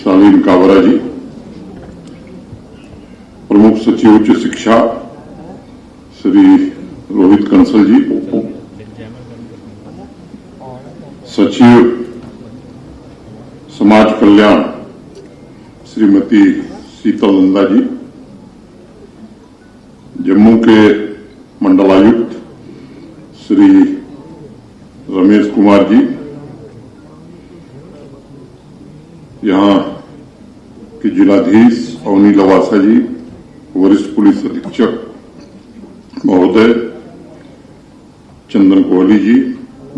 शालीन काबरा जी, प्रमुख सचिव उच्च शिक्षा श्री रोहित कंसल जी, सचिव समाज कल्याण श्रीमती शीतल नंदा जी, जम्मू के मंडलायुक्त श्री रमेश कुमार जी, यहां के जिलाधीश अवनी लवासा जी, वरिष्ठ पुलिस अधीक्षक महोदय चंदन कोहली जी,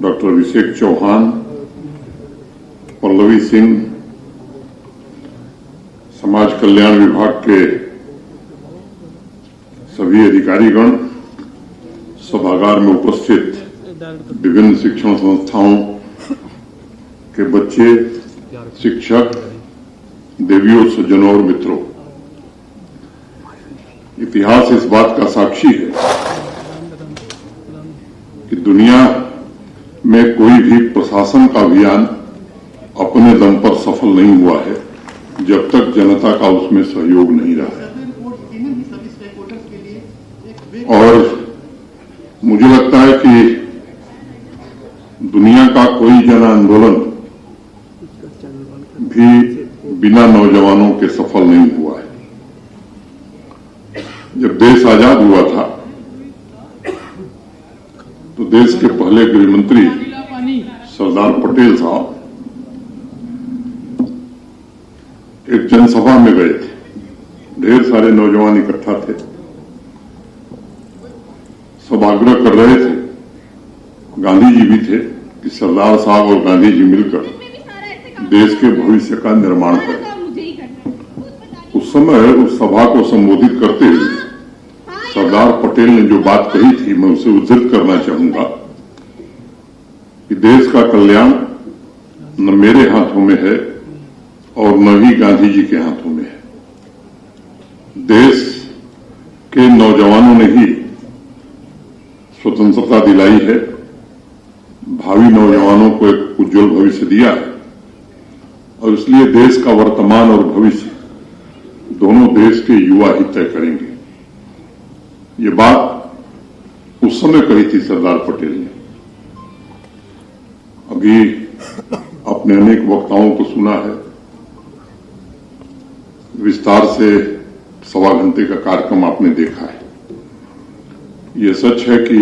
डॉक्टर अभिषेक चौहान, पल्लवी सिंह, समाज कल्याण विभाग के सभी अधिकारीगण, सभागार में उपस्थित विभिन्न शिक्षण संस्थाओं के बच्चे, शिक्षक, देवियों, सज्जनों और मित्रों, इतिहास इस बात का साक्षी है कि दुनिया में कोई भी प्रशासन का अभियान अपने दम पर सफल नहीं हुआ है जब तक जनता का उसमें सहयोग नहीं रहा। और मुझे लगता है कि दुनिया का कोई जन आंदोलन भी बिना नौजवानों के सफल नहीं हुआ है। जब देश आजाद हुआ था तो देश के पहले गृह मंत्री सरदार पटेल साहब एक जनसभा में गए थे। ढेर सारे नौजवान इकट्ठा थे, सब आग्रह कर रहे थे, गांधी जी भी थे कि सरदार साहब और गांधी जी मिलकर देश के भविष्य का निर्माण करें। उस समय उस सभा को संबोधित करते हुए सरदार पटेल ने जो बात कही थी, मैं उसे उद्धृत करना चाहूंगा कि देश का कल्याण न मेरे हाथों में है और न ही गांधी जी के हाथों में है। देश के नौजवानों ने ही स्वतंत्रता दिलाई है, भावी नौजवानों को एक उज्जवल भविष्य दिया है और इसलिए देश का वर्तमान और भविष्य दोनों देश के युवा ही तय करेंगे। ये बात उस समय कही थी सरदार पटेल ने। अभी अपने अनेक वक्ताओं को सुना है, विस्तार से 1.25 घंटे का कार्यक्रम आपने देखा है। ये सच है कि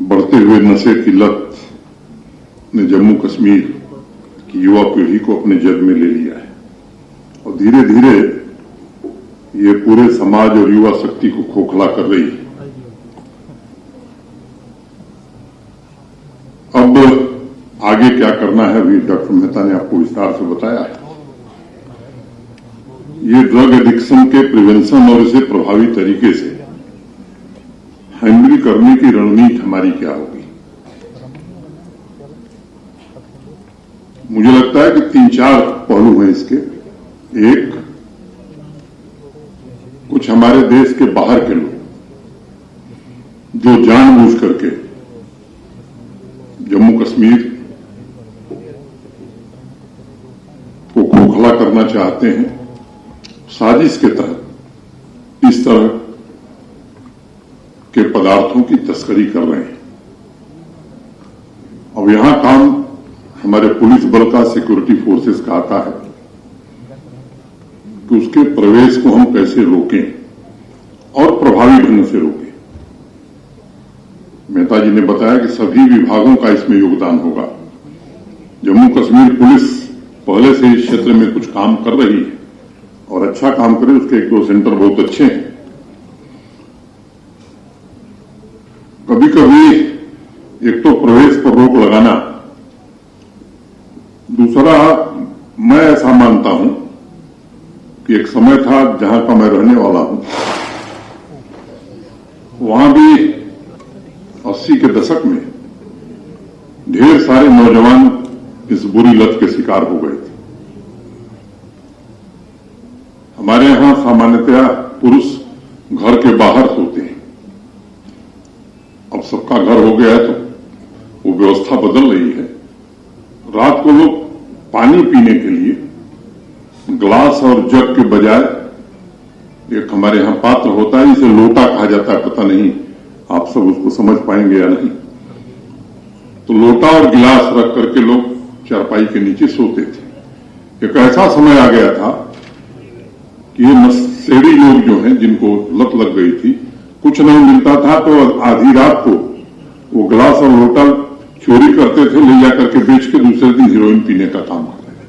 बढ़ते हुए नशे की लत ने जम्मू कश्मीर की युवा पीढ़ी को अपने जद में ले लिया है और धीरे धीरे ये पूरे समाज और युवा शक्ति को खोखला कर रही है। अब आगे क्या करना है, अभी डॉक्टर मेहता ने आपको विस्तार से बताया है। ये ड्रग एडिक्शन के प्रिवेंशन और इसे प्रभावी तरीके से हैंडल करने की रणनीति हमारी क्या होगी। मुझे लगता है कि 3-4 पहलू हैं इसके। एक, कुछ हमारे देश के बाहर के लोग जो जानबूझ करके जम्मू कश्मीर को खोखला करना चाहते हैं, साजिश के तहत इस तरह के पदार्थों की तस्करी कर रहे हैं। अब यहां काम हमारे पुलिस बल का, सिक्योरिटी फोर्सेस का आता है कि उसके प्रवेश को हम कैसे रोकें और प्रभावी ढंग से रोकें। मेहता जी ने बताया कि सभी विभागों का इसमें योगदान होगा। जम्मू कश्मीर पुलिस पहले से इस क्षेत्र में कुछ काम कर रही है और अच्छा काम करे। उसके 1-2 सेंटर बहुत अच्छे हैं। कभी कभी एक तो प्रवेश पर रोक लगाना, दूसरा मैं ऐसा मानता हूं कि एक समय था जहां का मैं रहने वाला हूं, वहां भी 80 के दशक में ढेर सारे नौजवान इस बुरी लत के शिकार हो गए थे। हमारे यहां सामान्यतया पुरुष घर के बाहर सोते हैं। अब सबका घर हो गया है तो वो व्यवस्था बदल रही है। रात को लोग पानी पीने के लिए ग्लास और जग के बजाय एक हमारे यहां पात्र होता है, इसे लोटा कहा जाता है, पता नहीं आप सब उसको समझ पाएंगे या नहीं। तो लोटा और गिलास रख करके लोग चारपाई के नीचे सोते थे। एक ऐसा समय आ गया था कि ये नशेड़ी लोग जो हैं, जिनको लत लग गई थी, कुछ नहीं मिलता था तो आधी रात को वो गिलास और लोटा चोरी करते थे, ले जाकर के बेच के दूसरे दिन हीरोइन पीने का काम करते थे।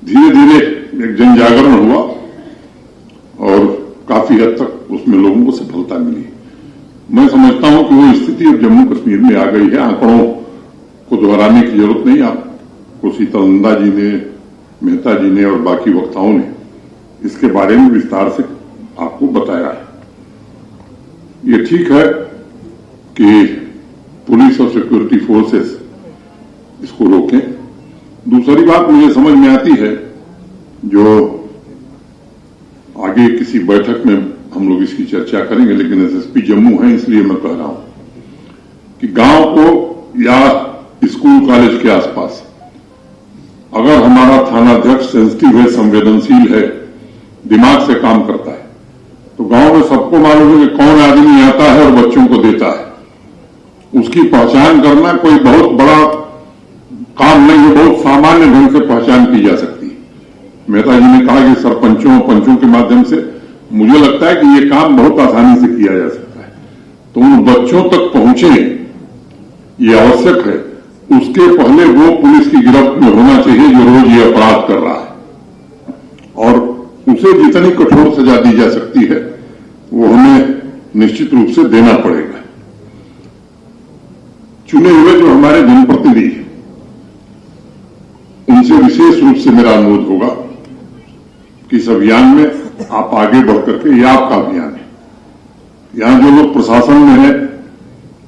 धीरे धीरे एक जन जागरण हुआ और काफी हद तक उसमें लोगों को सफलता मिली। मैं समझता हूं कि वो स्थिति अब जम्मू कश्मीर में आ गई है। आंकड़ों को दोहराने की जरूरत नहीं, आपको सीतानंदा जी ने, मेहता जी ने और बाकी वक्ताओं ने इसके बारे में विस्तार से आपको बताया है। ये ठीक है कि पुलिस और सिक्योरिटी फोर्सेस इसको रोकें। दूसरी बात मुझे समझ में आती है, जो आगे किसी बैठक में हम लोग इसकी चर्चा करेंगे, लेकिन एसएसपी जम्मू है इसलिए मैं कह रहा हूं कि गांव को या स्कूल कॉलेज के आसपास अगर हमारा थानाध्यक्ष सेंसिटिव है, संवेदनशील है, दिमाग से काम करता है, तो गांव में सबको मालूम है कि कौन आदमी आता है और बच्चों को देता है। उसकी पहचान करना कोई बहुत बड़ा काम नहीं है, बहुत सामान्य ढंग से पहचान की जा सकती है। मेहता जी ने कहा कि सरपंचों और पंचों के माध्यम से, मुझे लगता है कि ये काम बहुत आसानी से किया जा सकता है। तो उन बच्चों तक पहुंचे ये आवश्यक है। उसके पहले वो पुलिस की गिरफ्त में होना चाहिए जो रोज ये अपराध कर रहा है, और उसे जितनी कठोर सजा दी जा सकती है वो हमें निश्चित रूप से देना पड़ेगा। चुने हुए जो हमारे जनप्रतिनिधि हैं, उनसे विशेष रूप से मेरा अनुरोध होगा कि इस अभियान में आप आगे बढ़कर के, यह आपका अभियान है। यहां जो लोग प्रशासन में है,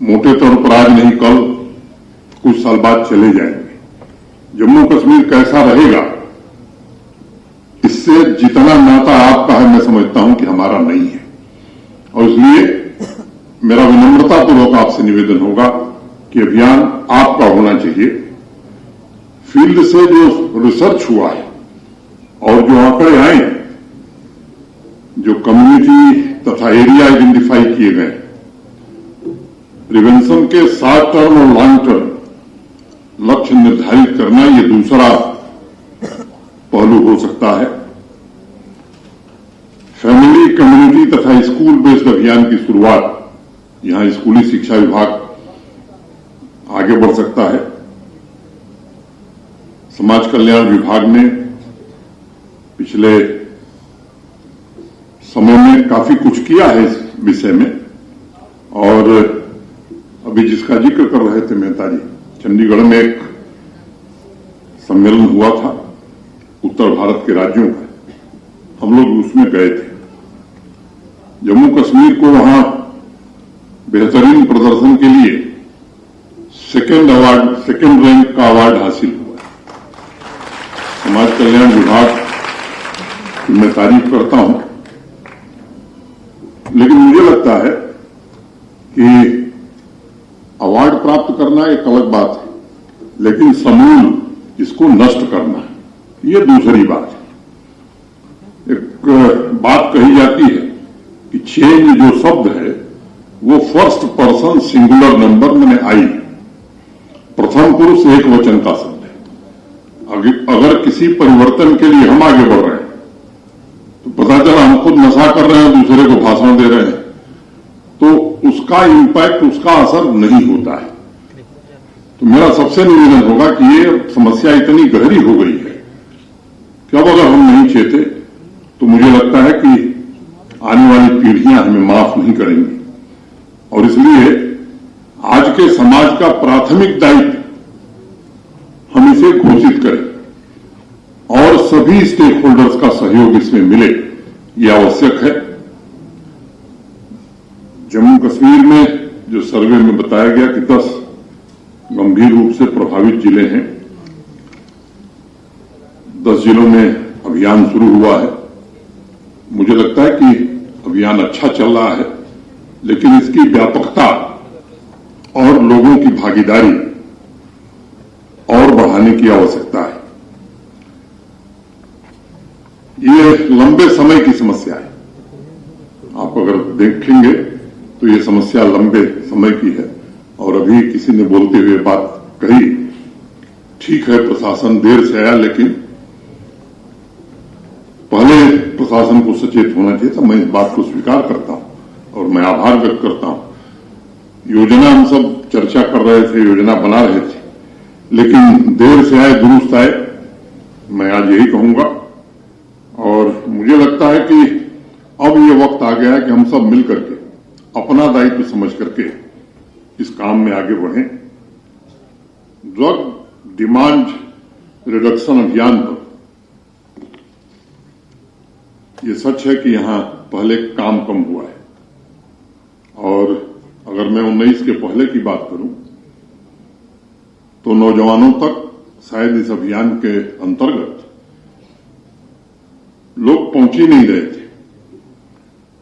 मोटे तौर पर आज नहीं कल, कुछ साल बाद चले जाएंगे। जम्मू कश्मीर कैसा रहेगा, इससे जितना नाता आपका है, मैं समझता हूं कि हमारा नहीं है। और इसलिए मेरा विनम्रतापूर्वक आपसे निवेदन होगा कि अभियान आपका होना चाहिए। फील्ड से जो रिसर्च हुआ है और जो आंकड़े आए, जो कम्युनिटी तथा एरिया आइडेंटिफाई किए गए, प्रिवेंशन के शॉर्ट टर्म और लॉन्ग टर्म लक्ष्य निर्धारित करना, ये दूसरा पहलू हो सकता है। फैमिली, कम्युनिटी तथा स्कूल बेस्ड अभियान की शुरुआत, यहां स्कूली शिक्षा विभाग आगे बढ़ सकता है। समाज कल्याण विभाग ने पिछले समय में काफी कुछ किया है इस विषय में, और अभी जिसका जिक्र कर रहे थे मेहता जी, चंडीगढ़ में एक सम्मेलन हुआ था उत्तर भारत के राज्यों का, हम लोग उसमें गए थे। जम्मू कश्मीर को वहां बेहतरीन प्रदर्शन के लिए सेकेंड रैंक का अवार्ड हासिल हुआ। समाज कल्याण विभाग की मैं तारीफ करता हूं, लेकिन मुझे लगता है कि अवार्ड प्राप्त करना एक अलग बात है, लेकिन समूल इसको नष्ट करना ये दूसरी बात है। एक बात कही जाती है कि चेंज जो शब्द है वो फर्स्ट पर्सन सिंगुलर नंबर मैंने आई, प्रथम पुरुष एक वचन का शब्द है। अगर किसी परिवर्तन के लिए हम आगे बढ़ रहे हैं, तो पता चला हम खुद नशा कर रहे हैं, दूसरे को भाषण दे रहे हैं, तो उसका इंपैक्ट, उसका असर नहीं होता है। तो मेरा सबसे निवेदन होगा कि ये समस्या इतनी गहरी हो गई है कि अब अगर हम नहीं चेते तो मुझे लगता है कि आने वाली पीढ़ियां हमें माफ नहीं करेंगी। और इसलिए आज के समाज का प्राथमिक दायित्व हम इसे घोषित करें और सभी स्टेक होल्डर्स का सहयोग इसमें मिले, ये आवश्यक है। जम्मू कश्मीर में जो सर्वे में बताया गया कि 10 गंभीर रूप से प्रभावित जिले हैं, 10 जिलों में अभियान शुरू हुआ है। मुझे लगता है कि अभियान अच्छा चल रहा है, लेकिन इसकी व्यापकता और लोगों की भागीदारी और बढ़ाने की आवश्यकता है। ये लंबे समय की समस्या है। आप अगर देखेंगे तो ये समस्या लंबे समय की है। और अभी किसी ने बोलते हुए बात कही, ठीक है प्रशासन देर से आया, लेकिन पहले प्रशासन को सचेत होना चाहिए था। मैं इस बात को स्वीकार करता हूं और मैं आभार व्यक्त करता हूं। योजना हम सब चर्चा कर रहे थे, योजना बना रहे थे, लेकिन देर से आए दुरुस्त आए, मैं आज यही कहूंगा। और मुझे लगता है कि अब ये वक्त आ गया है कि हम सब मिलकर के अपना दायित्व समझ करके इस काम में आगे बढ़ें। ड्रग डिमांड रिडक्शन अभियान पर ये सच है कि यहां पहले काम कम हुआ है। और अगर मैं 19 के पहले की बात करूं तो नौजवानों तक शायद इस अभियान के अंतर्गत लोग पहुंच ही नहीं रहे थे,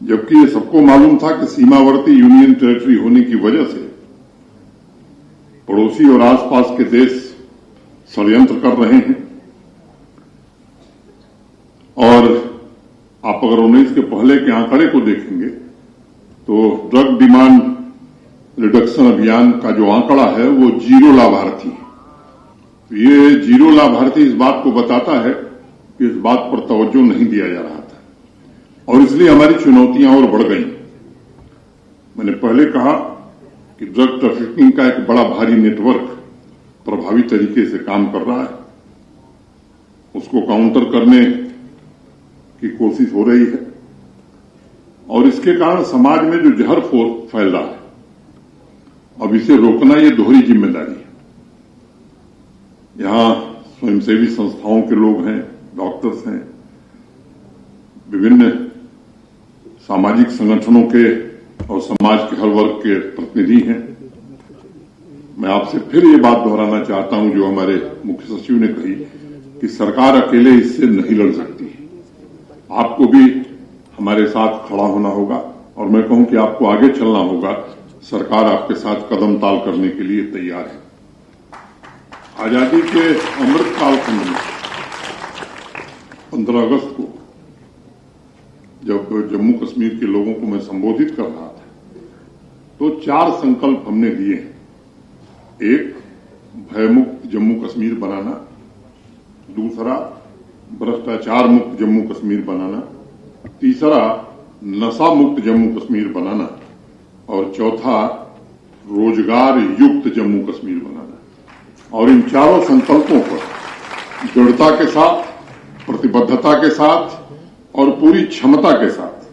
जबकि ये सबको मालूम था कि सीमावर्ती यूनियन टेरिटरी होने की वजह से पड़ोसी और आसपास के देश षड्यंत्र कर रहे हैं। और आप अगर 19 के पहले के आंकड़े को देखेंगे तो ड्रग डिमांड रिडक्शन अभियान का जो आंकड़ा है वो 0 लाभार्थी है। ये 0 लाभार्थी इस बात को बताता है कि इस बात पर तवज्जो नहीं दिया जा रहा था और इसलिए हमारी चुनौतियां और बढ़ गई। मैंने पहले कहा कि ड्रग ट्रैफिकिंग का एक बड़ा भारी नेटवर्क प्रभावी तरीके से काम कर रहा है। उसको काउंटर करने की कोशिश हो रही है और इसके कारण समाज में जो जहर फैल रहा है, अब इसे रोकना ये दोहरी जिम्मेदारी है। यहां स्वयंसेवी संस्थाओं के लोग हैं, डॉक्टर्स हैं, विभिन्न सामाजिक संगठनों के और समाज के हर वर्ग के प्रतिनिधि हैं। मैं आपसे फिर ये बात दोहराना चाहता हूं जो हमारे मुख्य सचिव ने कही कि सरकार अकेले इससे नहीं लड़ सकती। आपको भी हमारे साथ खड़ा होना होगा और मैं कहूं कि आपको आगे चलना होगा। सरकार आपके साथ कदम ताल करने के लिए तैयार है। आजादी के अमृत काल खंड में 15 अगस्त को जब जम्मू कश्मीर के लोगों को मैं संबोधित कर रहा था तो 4 संकल्प हमने दिए हैं। एक, भयमुक्त जम्मू कश्मीर बनाना। दूसरा, भ्रष्टाचार मुक्त जम्मू कश्मीर बनाना। तीसरा, नशा मुक्त जम्मू कश्मीर बनाना। और चौथा, रोजगार युक्त जम्मू कश्मीर बनाना। और इन चारों संकल्पों पर दृढ़ता के साथ, प्रतिबद्धता के साथ और पूरी क्षमता के साथ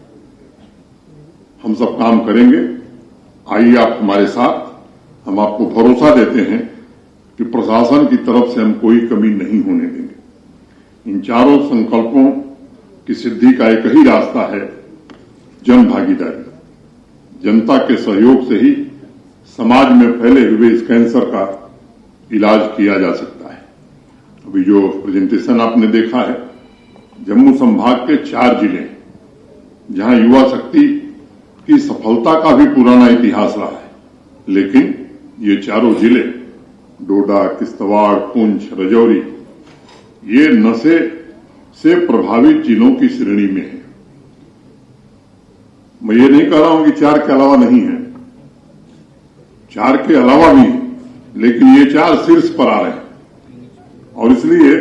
हम सब काम करेंगे। आइए आप हमारे साथ, हम आपको भरोसा देते हैं कि प्रशासन की तरफ से हम कोई कमी नहीं होने देंगे। इन चारों संकल्पों की सिद्धि का एक ही रास्ता है, जन भागीदारी। जनता के सहयोग से ही समाज में फैले हुए इस कैंसर का इलाज किया जा सकता है। अभी जो प्रेजेंटेशन आपने देखा है, जम्मू संभाग के 4 जिले जहां युवा शक्ति की सफलता का भी पुराना इतिहास रहा है, लेकिन ये चारों जिले डोडा, किश्तवाड़, पुंछ, राजौरी ये नशे से प्रभावित जिलों की श्रेणी में है। मैं ये नहीं कह रहा हूं कि 4 के अलावा नहीं है, 4 के अलावा भी है, लेकिन ये 4 शीर्ष पर आ रहे हैं। और इसलिए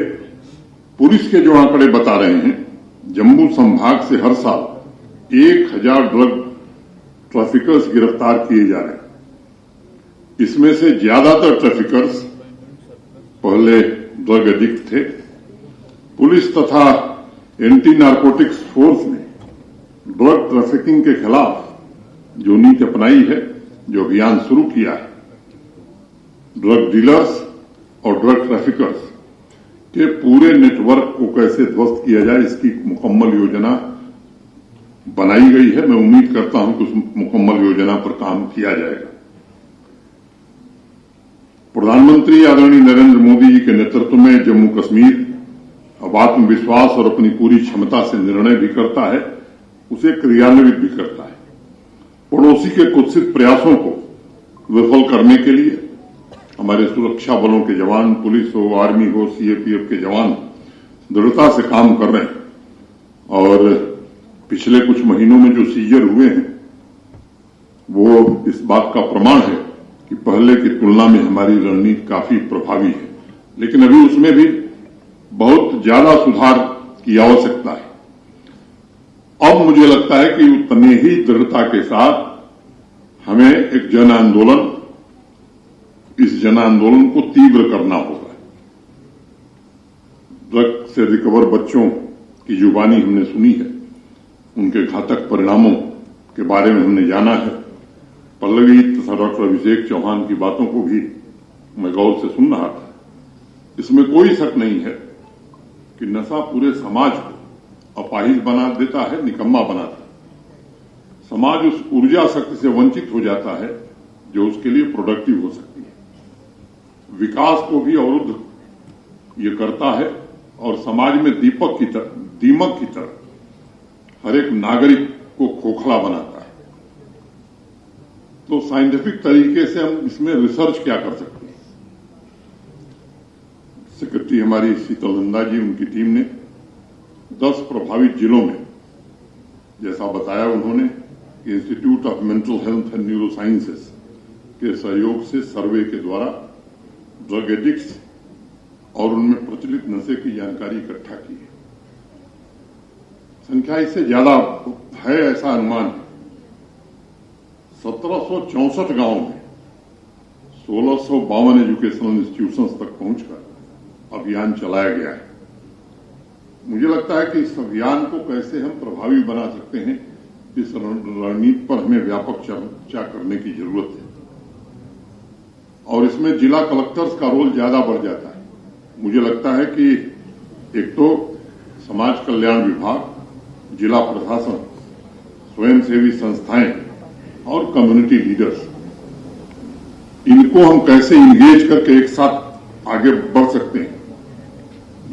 पुलिस के जो आंकड़े बता रहे हैं, जम्मू संभाग से हर साल 1000 ड्रग ट्रैफिकर्स गिरफ्तार किए जा रहे हैं। इसमें से ज्यादातर ट्रैफिकर्स पहले ड्रग एडिक्ट थे। पुलिस तथा एंटी नारकोटिक्स फोर्स ने ड्रग ट्रैफिकिंग के खिलाफ जो नीति अपनाई है, जो अभियान शुरू किया है, ड्रग डीलर्स और ड्रग ट्रैफिकर्स के पूरे नेटवर्क को कैसे ध्वस्त किया जाए, इसकी मुकम्मल योजना बनाई गई है। मैं उम्मीद करता हूं कि उस मुकम्मल योजना पर काम किया जाएगा। प्रधानमंत्री आदरणीय नरेंद्र मोदी जी के नेतृत्व में जम्मू कश्मीर अब आत्मविश्वास और अपनी पूरी क्षमता से निर्णय भी करता है, उसे क्रियान्वित भी करता है। पड़ोसी के कुत्सित प्रयासों को विफल करने के लिए हमारे सुरक्षा बलों के जवान, पुलिस हो, आर्मी हो, सीएपीएफ के जवान दृढ़ता से काम कर रहे हैं। और पिछले कुछ महीनों में जो सीजर हुए हैं वो इस बात का प्रमाण है कि पहले की तुलना में हमारी रणनीति काफी प्रभावी है, लेकिन अभी उसमें भी बहुत ज्यादा सुधार की आवश्यकता है। अब मुझे लगता है कि उतनी ही दृढ़ता के साथ हमें एक जन आंदोलन, इस जन आंदोलन को तीव्र करना होगा। ड्रग से रिकवर बच्चों की जुबानी हमने सुनी है, उनके घातक परिणामों के बारे में हमने जाना है। पल्लवी तथा डॉक्टर अभिषेक चौहान की बातों को भी मैं गौर से सुन रहा था। इसमें कोई शक नहीं है कि नशा पूरे समाज को अपाहिज बना देता है, निकम्मा बनाता है। समाज उस ऊर्जा शक्ति से वंचित हो जाता है जो उसके लिए प्रोडक्टिव हो सकती है। विकास को भी अवरुद्ध ये करता है और समाज में दीमक की तरह हर एक नागरिक को खोखला बनाता है। तो साइंटिफिक तरीके से हम इसमें रिसर्च क्या कर सकते हैं? सेक्रेटरी हमारी शीतल नंदा जी, उनकी टीम ने 10 प्रभावित जिलों में, जैसा बताया उन्होंने, institute of mental health and neuro sciences के सहयोग से सर्वे के द्वारा ड्रग एडिक्ट्स और उनमें प्रचलित नशे की जानकारी इकट्ठा की है। संख्या इससे ज्यादा है ऐसा अनुमान है। 1764 गांव में 1652 एजुकेशनल इंस्टीट्यूशंस तक पहुंचकर अभियान चलाया गया है। मुझे लगता है कि इस अभियान को कैसे हम प्रभावी बना सकते हैं, इस रणनीति पर हमें व्यापक चर्चा करने की जरूरत है और इसमें जिला कलेक्टर्स का रोल ज्यादा बढ़ जाता है। मुझे लगता है कि एक तो समाज कल्याण विभाग, जिला प्रशासन, स्वयंसेवी संस्थाएं और कम्युनिटी लीडर्स, इनको हम कैसे इंगेज करके एक साथ आगे बढ़ सकते हैं,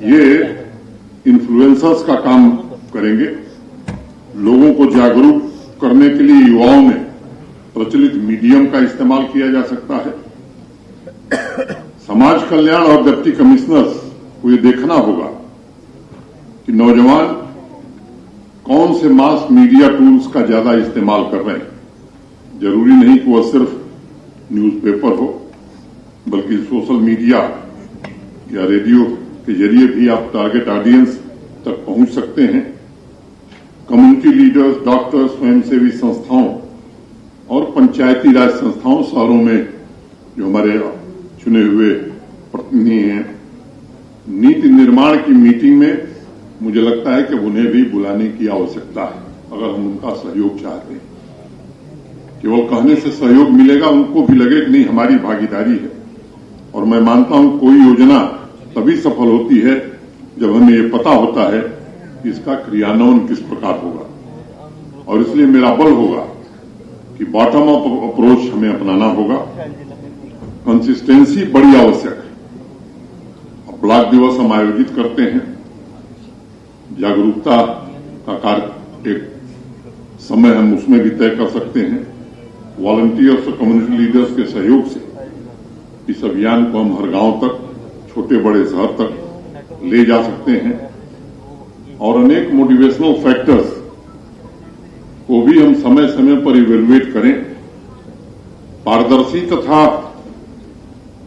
ये इन्फ्लुएंसर्स का काम करेंगे। लोगों को जागरूक करने के लिए युवाओं में प्रचलित मीडियम का इस्तेमाल किया जा सकता है। समाज कल्याण और डिप्टी कमिश्नर्स को ये देखना होगा कि नौजवान कौन से मास मीडिया टूल्स का ज्यादा इस्तेमाल कर रहे हैं। जरूरी नहीं कि वह सिर्फ न्यूज़पेपर हो, बल्कि सोशल मीडिया या रेडियो के जरिए भी आप टारगेट ऑडियंस तक पहुंच सकते हैं। कम्युनिटी लीडर्स, डॉक्टर्स, स्वयंसेवी संस्थाओं और पंचायती राज संस्थाओं, शहरों में जो हमारे चुने हुए प्रतिनिधि हैं, नीति निर्माण की मीटिंग में मुझे लगता है कि उन्हें भी बुलाने की आवश्यकता है अगर हम उनका सहयोग चाहते हैं। केवल कहने से सहयोग मिलेगा, उनको भी लगे कि नहीं हमारी भागीदारी है। और मैं मानता हूं कोई योजना तभी सफल होती है जब हमें ये पता होता है कि इसका क्रियान्वयन किस प्रकार होगा। और इसलिए मेरा बल होगा कि बॉटम अप अप्रोच हमें अपनाना होगा। कंसिस्टेंसी बड़ी आवश्यक है। ब्लॉक दिवस हम आयोजित करते हैं, जागरूकता का कार्य एक समय हम उसमें भी तय कर सकते हैं। वॉलंटियर्स और कम्युनिटी लीडर्स के सहयोग से इस अभियान को हम हर गांव तक, छोटे बड़े शहर तक ले जा सकते हैं और अनेक मोटिवेशनल फैक्टर्स को भी हम समय समय पर इवेल्युएट करें। पारदर्शी तथा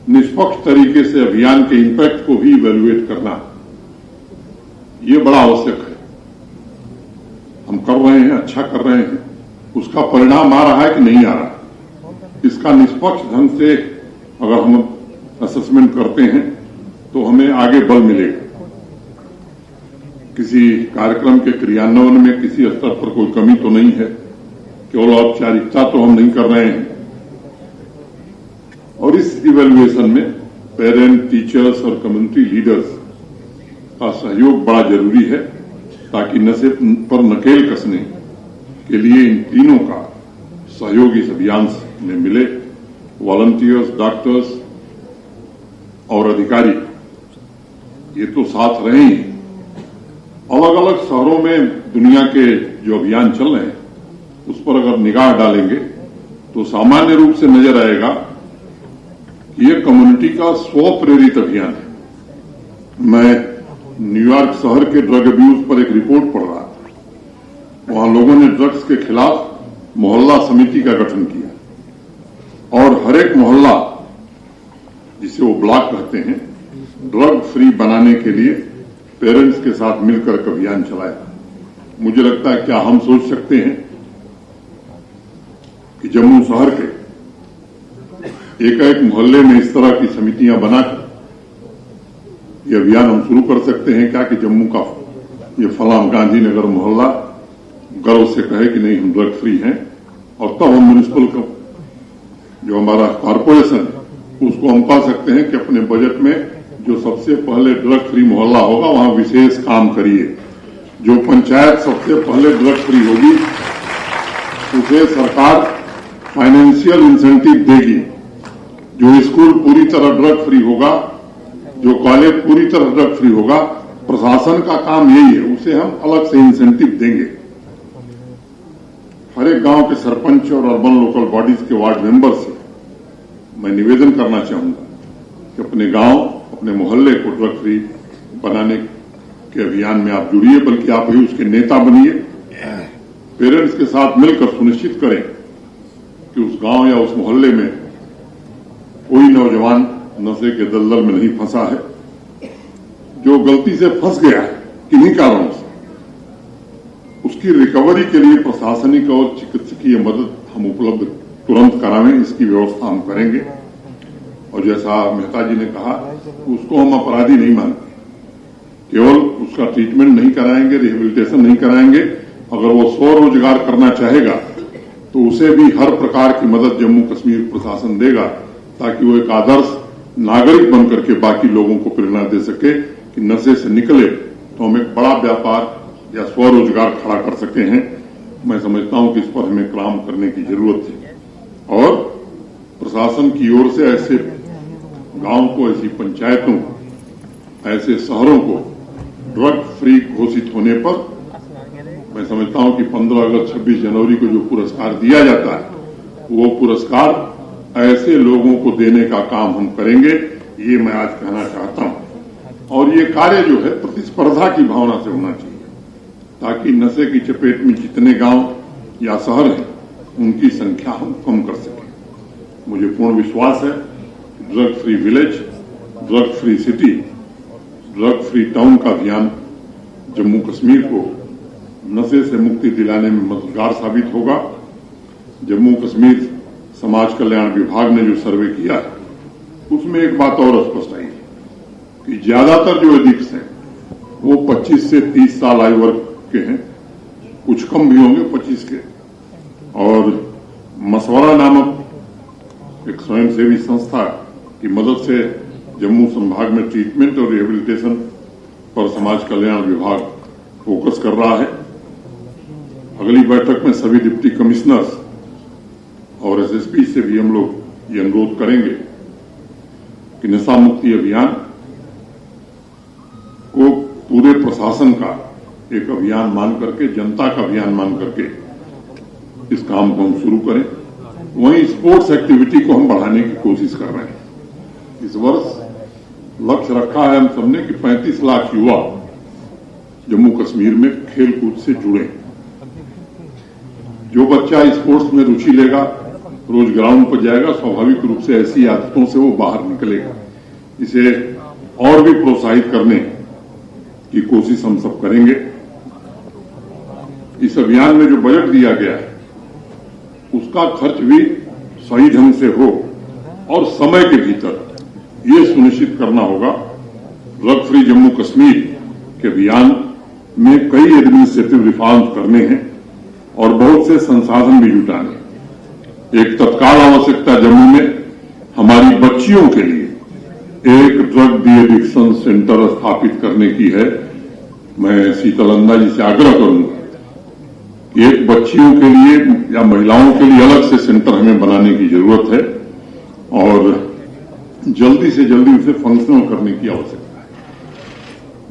निष्पक्ष तरीके से अभियान के इम्पैक्ट को भी इवेल्युएट करना, ये बड़ा आवश्यक है। हम कर रहे हैं, अच्छा कर रहे हैं, उसका परिणाम आ रहा है कि नहीं आ रहा, इसका निष्पक्ष ढंग से अगर हम असेसमेंट करते हैं तो हमें आगे बल मिलेगा। किसी कार्यक्रम के क्रियान्वयन में किसी स्तर पर कोई कमी तो नहीं है, केवल औपचारिकता तो हम नहीं कर रहे हैं। और इस इवैल्यूएशन में पेरेंट, टीचर्स और कम्युनिटी लीडर्स का सहयोग बड़ा जरूरी है ताकि नशे पर नकेल कसने के लिए इन तीनों का सहयोग इस अभियान में मिले। वॉलंटियर्स, डॉक्टर्स और अधिकारी ये तो साथ रहे ही। अलग अलग शहरों में दुनिया के जो अभियान चल रहे हैं उस पर अगर निगाह डालेंगे तो सामान्य रूप से नजर आएगा कि ये कम्युनिटी का स्व प्रेरित अभियान है। मैं न्यूयॉर्क शहर के ड्रग अब्यूज पर एक रिपोर्ट पढ़ रहा था। वहां लोगों ने ड्रग्स के खिलाफ मोहल्ला समिति का गठन किया और हर एक मोहल्ला, जिसे वो ब्लॉक कहते हैं, ड्रग फ्री बनाने के लिए पेरेंट्स के साथ मिलकर एक अभियान चलाया। मुझे लगता है, क्या हम सोच सकते हैं कि जम्मू शहर के एक मोहल्ले में इस तरह की समितियां बनाकर ये अभियान हम शुरू कर सकते हैं क्या कि जम्मू का ये फलाम गांधीनगर मोहल्ला गर्व से कहे कि नहीं, हम ड्रग फ्री हैं, और तब हम म्युनिसिपल का जो हमारा कॉर्पोरेशन है उसको हम कह सकते हैं कि अपने बजट में जो सबसे पहले ड्रग फ्री मोहल्ला होगा वहां विशेष काम करिए। जो पंचायत सबसे पहले ड्रग फ्री होगी उसे सरकार फाइनेंशियल इंसेंटिव देगी। जो स्कूल पूरी तरह ड्रग फ्री होगा, जो कॉलेज पूरी तरह ड्रग फ्री होगा, प्रशासन का काम यही है, उसे हम अलग से इंसेंटिव देंगे। हर एक गांव के सरपंच और अर्बन लोकल बॉडीज के वार्ड मेंबर से मैं निवेदन करना चाहूंगा कि अपने गांव, अपने मोहल्ले को ड्रग फ्री बनाने के अभियान में आप जुड़िए, बल्कि आप ही उसके नेता बनिए। पेरेंट्स के साथ मिलकर सुनिश्चित करें कि उस गांव या उस मोहल्ले में कोई नौजवान नशे के दलदल में नहीं फंसा है। जो गलती से फंस गया है किन्हीं कारणों से, उसकी रिकवरी के लिए प्रशासनिक और चिकित्सकीय मदद हम उपलब्ध तुरंत करावें, इसकी व्यवस्था हम करेंगे। और जैसा मेहता जी ने कहा, उसको हम अपराधी नहीं मानते, केवल उसका ट्रीटमेंट नहीं कराएंगे, रिहेबिलिटेशन नहीं कराएंगे। अगर वो स्वरोजगार करना चाहेगा तो उसे भी हर प्रकार की मदद जम्मू कश्मीर प्रशासन देगा, ताकि वो एक आदर्श नागरिक बनकर के बाकी लोगों को प्रेरणा दे सके कि नशे से निकले तो हम एक बड़ा व्यापार या स्वरोजगार खड़ा कर सके हैं। मैं समझता हूं कि इस पर हमें काम करने की जरूरत है और प्रशासन की ओर से ऐसे गांव को, ऐसी पंचायतों, ऐसे शहरों को ड्रग फ्री घोषित होने पर मैं समझता हूं कि 15 अगस्त 26 जनवरी को जो पुरस्कार दिया जाता है, वो पुरस्कार ऐसे लोगों को देने का काम हम करेंगे, ये मैं आज कहना चाहता हूं। और ये कार्य जो है प्रतिस्पर्धा की भावना से होना चाहिए, ताकि नशे की चपेट में जितने गांव या शहर हैं उनकी संख्या हम कम कर सकें। मुझे पूर्ण विश्वास है कि drug free village, drug free city, drug free town का अभियान जम्मू कश्मीर को नशे से मुक्ति दिलाने में मददगार साबित होगा। जम्मू कश्मीर समाज कल्याण विभाग ने जो सर्वे किया है, उसमें एक बात और स्पष्ट आई कि ज्यादातर जो एडिक्ट्स हैं वो 25 से 30 साल आयु वर्ग के हैं, कुछ कम भी होंगे 25 के। और मसवरा नामक एक स्वयंसेवी संस्था की मदद से जम्मू संभाग में ट्रीटमेंट और रिहेबिलिटेशन पर समाज कल्याण विभाग फोकस कर रहा है। अगली बैठक में सभी डिप्टी कमिश्नर्स और एसएसपी से भी हम लोग ये अनुरोध करेंगे कि नशा मुक्ति अभियान को पूरे प्रशासन का एक अभियान मान करके, जनता का अभियान मान करके इस काम को हम शुरू करें। वहीं स्पोर्ट्स एक्टिविटी को हम बढ़ाने की कोशिश कर रहे हैं। इस वर्ष लक्ष्य रखा है हम सबने कि 35 लाख युवा जम्मू कश्मीर में खेल कूद से जुड़े। जो बच्चा स्पोर्ट्स में रुचि लेगा, रोज ग्राउंड पर जाएगा, स्वाभाविक रूप से ऐसी आदतों से वो बाहर निकलेगा। इसे और भी प्रोत्साहित करने की कोशिश हम सब करेंगे। इस अभियान में जो बजट दिया गया है उसका खर्च भी सही ढंग से हो और समय के भीतर ये सुनिश्चित करना होगा। ड्रग फ्री जम्मू कश्मीर के अभियान में कई एडमिनिस्ट्रेटिव रिफॉर्म्स करने हैं और बहुत से संसाधन भी जुटाने हैं। एक तत्काल आवश्यकता जम्मू में हमारी बच्चियों के लिए एक ड्रग डी एडिक्शन सेंटर स्थापित करने की है। मैं शीतलंदा जी से आग्रह करूंगा कि एक बच्चियों के लिए या महिलाओं के लिए अलग से सेंटर हमें बनाने की जरूरत है और जल्दी से जल्दी उसे फंक्शनल करने की आवश्यकता है।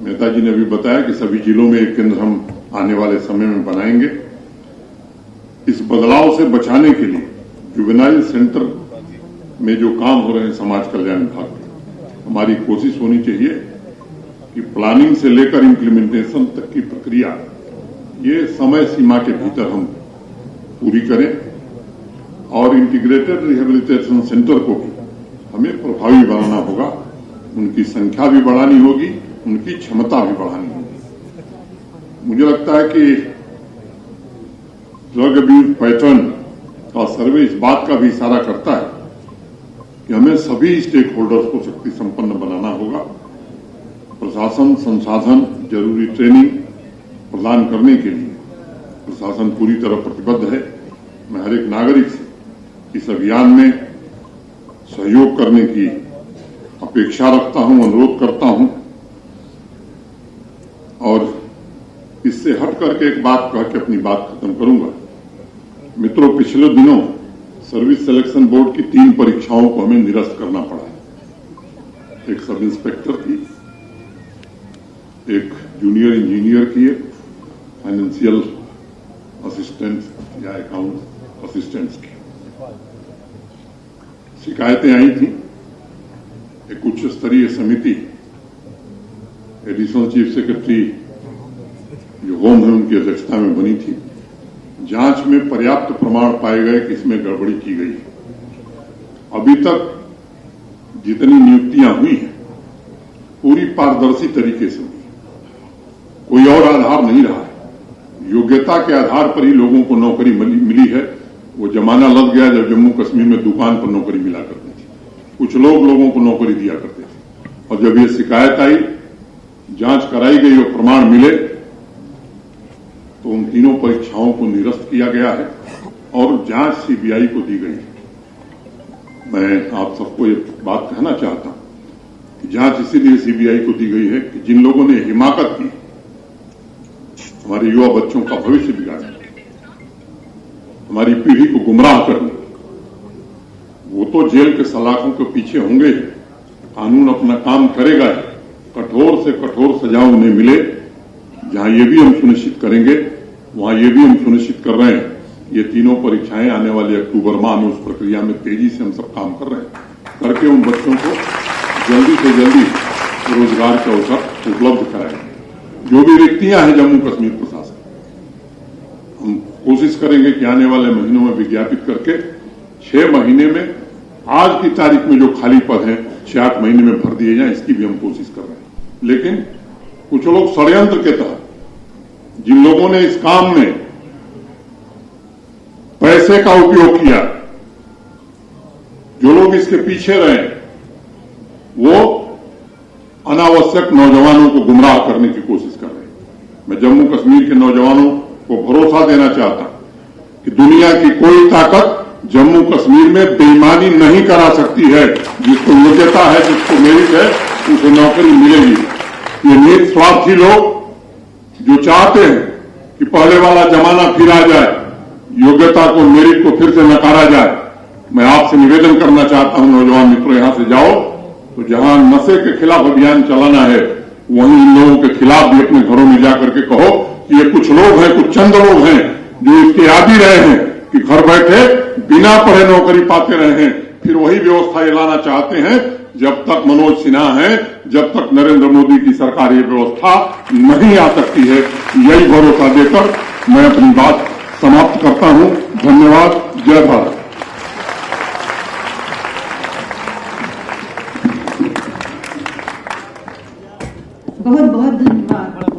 मेहता जी ने भी बताया कि सभी जिलों में एक केंद्र हम आने वाले समय में बनाएंगे। इस बदलाव से बचाने के लिए जुवेनाइल सेंटर में जो काम हो रहे हैं समाज कल्याण विभाग में, हमारी कोशिश होनी चाहिए कि प्लानिंग से लेकर इम्प्लीमेंटेशन तक की प्रक्रिया ये समय सीमा के भीतर हम पूरी करें और इंटीग्रेटेड रिहेबिलिटेशन सेंटर को भी हमें प्रभावी बनाना होगा। उनकी संख्या भी बढ़ानी होगी, उनकी क्षमता भी बढ़ानी होगी। मुझे लगता है कि ड्रग अब्यूज पैटर्न का सर्वे इस बात का भी इशारा करता है कि हमें सभी स्टेक होल्डर्स को शक्ति संपन्न बनाना होगा। प्रशासन, संसाधन, जरूरी ट्रेनिंग प्रदान करने के लिए प्रशासन पूरी तरह प्रतिबद्ध है। मैं हर एक नागरिक से इस अभियान में सहयोग करने की अपेक्षा रखता हूं, अनुरोध करता हूं। और इससे हट करके एक बात कह के अपनी बात खत्म करूंगा। मित्रों, पिछले दिनों सर्विस सिलेक्शन बोर्ड की 3 परीक्षाओं को हमें निरस्त करना पड़ा। एक सब इंस्पेक्टर की, एक जूनियर इंजीनियर की, फाइनेंशियल असिस्टेंट या अकाउंट असिस्टेंट्स की। शिकायतें आई थी। एक उच्च स्तरीय समिति एडिशनल चीफ सेक्रेटरी जो होम है उनकी अध्यक्षता में बनी थी। जांच में पर्याप्त प्रमाण पाए गए कि इसमें गड़बड़ी की गई है। अभी तक जितनी नियुक्तियां हुई हैं पूरी पारदर्शी तरीके से हुई, कोई और आधार नहीं रहा है। योग्यता के आधार पर ही लोगों को नौकरी मिली है। वो जमाना लग गया जब जम्मू कश्मीर में दुकान पर नौकरी मिला करती थी, कुछ लोगों को नौकरी दिया करते थे। और जब ये शिकायत आई, जांच कराई गई और प्रमाण मिले तो उन तीनों परीक्षाओं को निरस्त किया गया है और जांच सीबीआई को दी गई है। मैं आप सबको ये बात कहना चाहता हूं कि जांच इसीलिए सीबीआई को दी गई है कि जिन लोगों ने हिमाकत की हमारे युवा बच्चों का भविष्य बिगाड़ने, हमारी पीढ़ी को गुमराह करने, वो तो जेल के सलाखों के पीछे होंगे। कानून अपना काम करेगा। कठोर से कठोर सजा उन्हें मिले। जहां ये भी हम सुनिश्चित करेंगे, वहां ये भी हम सुनिश्चित कर रहे हैं। ये तीनों परीक्षाएं आने वाले अक्टूबर माह में, उस प्रक्रिया में तेजी से हम सब काम कर रहे हैं, करके उन बच्चों को जल्दी से जल्दी रोजगार के अवसर उपलब्ध कराएंगे। जो भी रिक्तियां हैं जम्मू कश्मीर प्रशासन, हम कोशिश करेंगे कि आने वाले महीनों में विज्ञापित करके 6 महीने में, आज की तारीख में जो खाली पद हैं 6-8 महीने में भर दिए जाएं, इसकी भी हम कोशिश कर रहे हैं। लेकिन कुछ लोग षड्यंत्र के तहत, जिन लोगों ने इस काम में पैसे का उपयोग किया, जो लोग इसके पीछे रहे, वो अनावश्यक नौजवानों को गुमराह करने की कोशिश कर रहे हैं। मैं जम्मू कश्मीर के नौजवानों को भरोसा देना चाहता हूं कि दुनिया की कोई ताकत जम्मू कश्मीर में बेईमानी नहीं करा सकती है। जिसको योग्यता है, जिसको मेरिट है, उसे नौकरी मिलेगी। ये नेक स्वार्थी लोग जो चाहते हैं कि पहले वाला जमाना फिर आ जाए, योग्यता को, मेरिट को फिर से नकारा जाए, मैं आपसे निवेदन करना चाहता हूं नौजवान मित्रों, यहां से जाओ तो जहां नशे के खिलाफ अभियान चलाना है, वहीं इन लोगों के खिलाफ भी अपने घरों में जाकर के कहो कि ये कुछ लोग हैं, कुछ चंद लोग हैं जो इसके आदी रहे हैं कि घर बैठे बिना पढ़े नौकरी पाते रहे हैं। फिर वही व्यवस्था ये लाना चाहते हैं। जब तक मनोज सिन्हा है, जब तक नरेंद्र मोदी की सरकार ये व्यवस्था नहीं आ सकती है। यही भरोसा देकर मैं अपनी बात समाप्त करता हूं। धन्यवाद। जय भारत।